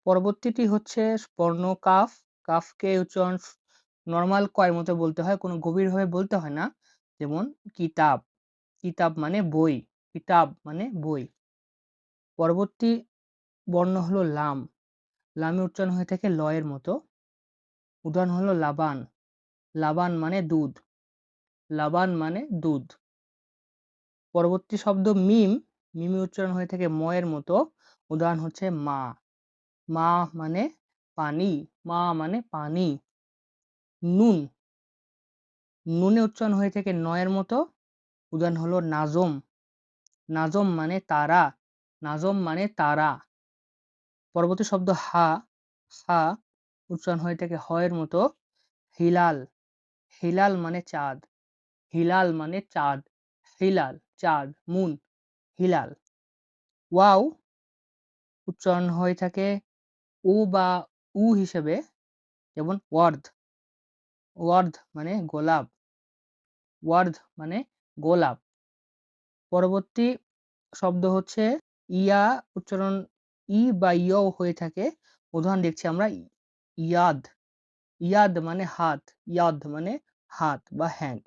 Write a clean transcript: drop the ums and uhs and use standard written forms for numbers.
পরবর্তীটি হচ্ছে বর্ণ কাফ। কাফকে উচ্চারণ নরমাল কয়ের মতো বলতে হয়, কোনো গভীরভাবে বলতে হয় না। যেমন কিতাব, কিতাব মানে বই, কিতাব মানে বই। পরবর্তী বর্ণ হলো লাম। লামের উচ্চারণ হয়ে থাকে লয়ের মতো। উদাহরণ হলো লাবান, লাবান মানে দুধ, লাবান মানে দুধ। পরবর্তী শব্দ মিম, মিমের উচ্চারণ হয়ে থাকে ময়ের মতো। উদাহরণ হচ্ছে মা, মা মানে পানি, মা মানে পানি। নুন, নুনে উচ্চারণ হয়ে থাকে নয়ের মতো। উদাহরণ হলো নাজম, নাজম মানে তারা, নাজম মানে তারা। পরবর্তী শব্দ হা, হা উচ্চারণ হয়ে থাকে হয়ের মতো। হিলাল, হিলাল মানে চাঁদ, হিলাল মানে চাঁদ, হিলাল চাঁদ, মুন, হিলাল। ওয়াও উচ্চারণ হয়ে থাকে উ বা উ হিসেবে, যেমন ওয়ার্দ, ওয়ার্দ মানে গোলাপ, ওয়ার্দ মানে গোলাপ। পরবর্তী শব্দ হচ্ছে ইয়া, উচ্চারণ ই বা ইয় হয়ে থাকে। উদাহরণ দেখছি আমরা ইয়াদ, ইয়াদ মানে হাত, ইয়াদ মানে হাত বা হ্যান্ড।